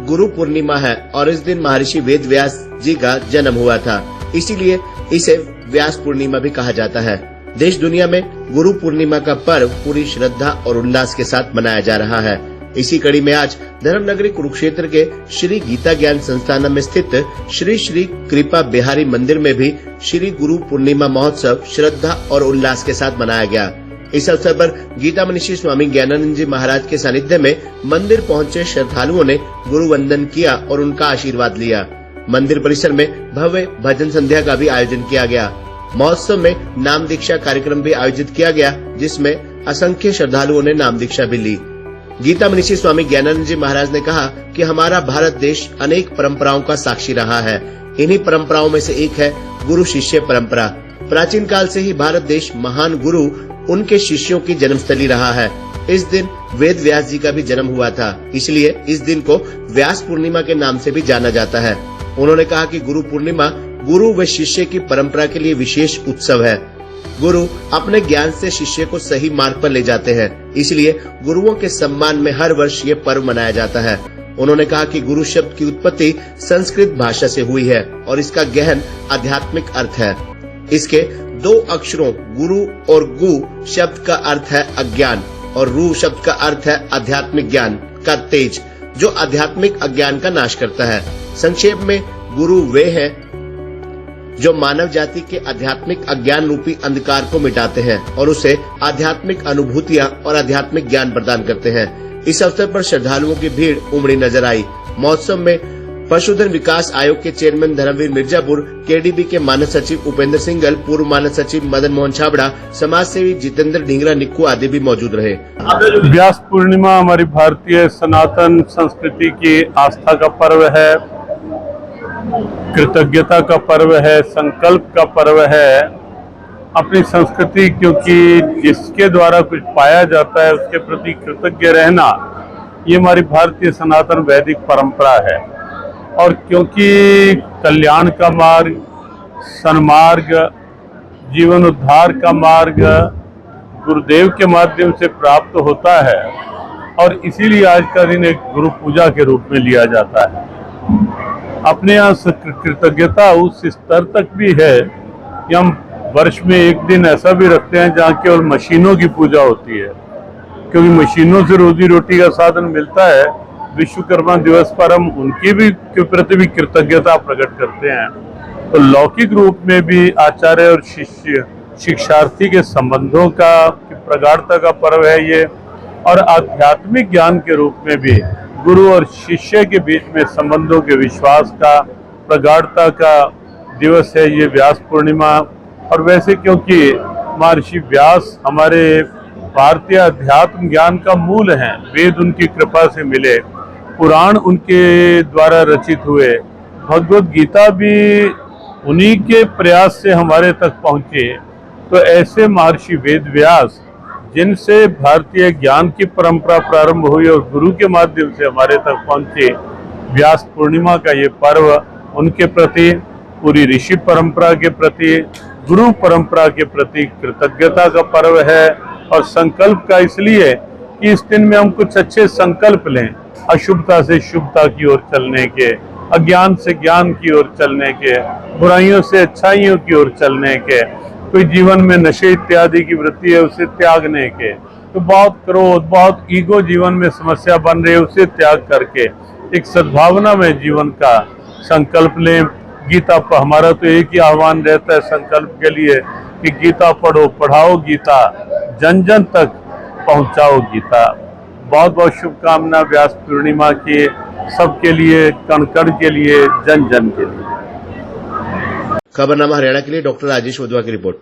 गुरु पूर्णिमा है और इस दिन महर्षि वेद व्यास जी का जन्म हुआ था, इसीलिए इसे व्यास पूर्णिमा भी कहा जाता है। देश दुनिया में गुरु पूर्णिमा का पर्व पूरी श्रद्धा और उल्लास के साथ मनाया जा रहा है। इसी कड़ी में आज धर्मनगरी कुरुक्षेत्र के श्री गीता ज्ञान संस्थान में स्थित श्री श्री कृपा बिहारी मंदिर में भी श्री गुरु पूर्णिमा महोत्सव श्रद्धा और उल्लास के साथ मनाया गया। इस अवसर पर गीता मनीषी स्वामी ज्ञानानंद जी महाराज के सानिध्य में मंदिर पहुंचे श्रद्धालुओं ने गुरु वंदन किया और उनका आशीर्वाद लिया। मंदिर परिसर में भव्य भजन संध्या का भी आयोजन किया गया। महोत्सव में नाम दीक्षा कार्यक्रम भी आयोजित किया गया, जिसमें असंख्य श्रद्धालुओं ने नाम दीक्षा भी ली। गीता मनीषी स्वामी ज्ञानानंद जी महाराज ने कहा कि हमारा भारत देश अनेक परंपराओं का साक्षी रहा है। इन्हीं परंपराओं में से एक है गुरु शिष्य परंपरा। प्राचीन काल से ही भारत देश महान गुरु उनके शिष्यों की जन्मस्थली रहा है। इस दिन वेद व्यास जी का भी जन्म हुआ था, इसलिए इस दिन को व्यास पूर्णिमा के नाम से भी जाना जाता है। उन्होंने कहा कि गुरु पूर्णिमा गुरु व शिष्य की परंपरा के लिए विशेष उत्सव है। गुरु अपने ज्ञान से शिष्य को सही मार्ग पर ले जाते हैं, इसलिए गुरुओं के सम्मान में हर वर्ष ये पर्व मनाया जाता है। उन्होंने कहा कि गुरु शब्द की उत्पत्ति संस्कृत भाषा से हुई है और इसका गहन आध्यात्मिक अर्थ है। इसके दो अक्षरों गुरु और गु शब्द का अर्थ है अज्ञान और रू शब्द का अर्थ है आध्यात्मिक ज्ञान का तेज, जो आध्यात्मिक अज्ञान का नाश करता है। संक्षेप में गुरु वे हैं जो मानव जाति के आध्यात्मिक अज्ञान रूपी अंधकार को मिटाते हैं और उसे आध्यात्मिक अनुभूतियां और आध्यात्मिक ज्ञान प्रदान करते हैं। इस अवसर पर श्रद्धालुओं की भीड़ उमड़ी नजर आई। महोत्सव में पशुधन विकास आयोग के चेयरमैन धर्मवीर मिर्जापुर, केडीबी के मानस सचिव उपेंद्र सिंघल, पूर्व मानस सचिव मदन मोहन छाबड़ा, समाज सेवी जितेंद्र ढींगरा निक्कू आदि भी मौजूद रहे। व्यास पूर्णिमा हमारी भारतीय सनातन संस्कृति की आस्था का पर्व है, कृतज्ञता का पर्व है, संकल्प का पर्व है। अपनी संस्कृति, क्योंकि जिसके द्वारा कुछ पाया जाता है उसके प्रति कृतज्ञ रहना, ये हमारी भारतीय सनातन वैदिक परंपरा है। और क्योंकि कल्याण का मार्ग, सन्मार्ग, जीवन उद्धार का मार्ग गुरुदेव के माध्यम से प्राप्त होता है और इसीलिए आज का दिन एक गुरु पूजा के रूप में लिया जाता है। अपने यहाँ कृतज्ञता उस स्तर तक भी है कि हम वर्ष में एक दिन ऐसा भी रखते हैं जहाँ केवल मशीनों की पूजा होती है, क्योंकि मशीनों से रोजी रोटी का साधन मिलता है। विश्वकर्मा दिवस पर हम उनकी भी के प्रति भी कृतज्ञता प्रकट करते हैं। तो लौकिक रूप में भी आचार्य और शिष्य शिक्षार्थी के संबंधों का प्रगाढ़ता का पर्व है ये, और आध्यात्मिक ज्ञान के रूप में भी गुरु और शिष्य के बीच में संबंधों के विश्वास का प्रगाढ़ता का दिवस है ये व्यास पूर्णिमा। और वैसे क्योंकि महर्षि व्यास हमारे भारतीय अध्यात्म ज्ञान का मूल हैं, वेद उनकी कृपा से मिले, पुराण उनके द्वारा रचित हुए, भगवद गीता भी उन्हीं के प्रयास से हमारे तक पहुँचे। तो ऐसे महर्षि वेद व्यास, जिनसे भारतीय ज्ञान की परंपरा प्रारंभ हुई और गुरु के माध्यम से हमारे तक पहुँचे, व्यास पूर्णिमा का ये पर्व उनके प्रति, पूरी ऋषि परंपरा के प्रति, गुरु परंपरा के प्रति कृतज्ञता का पर्व है। और संकल्प का इसलिए कि इस दिन में हम कुछ अच्छे संकल्प लें, अशुभता से शुभता की ओर चलने के, अज्ञान से ज्ञान की ओर चलने के, बुराइयों से अच्छाइयों की ओर चलने के, कोई जीवन में नशे इत्यादि की वृत्ति है उसे त्यागने के, तो बहुत क्रोध, बहुत ईगो जीवन में समस्या बन रही है उसे त्याग करके एक सद्भावना में जीवन का संकल्प लें। गीता पर हमारा तो एक ही आह्वान रहता है संकल्प के लिए कि गीता पढ़ो, पढ़ाओ गीता, जन जन तक पहुंचाओ गीता। बहुत बहुत शुभकामना व्यास पूर्णिमा की सबके लिए, कण कण के लिए, जन जन के लिए। खबरनामा हरियाणा के लिए डॉक्टर राजेश वधवा की रिपोर्ट।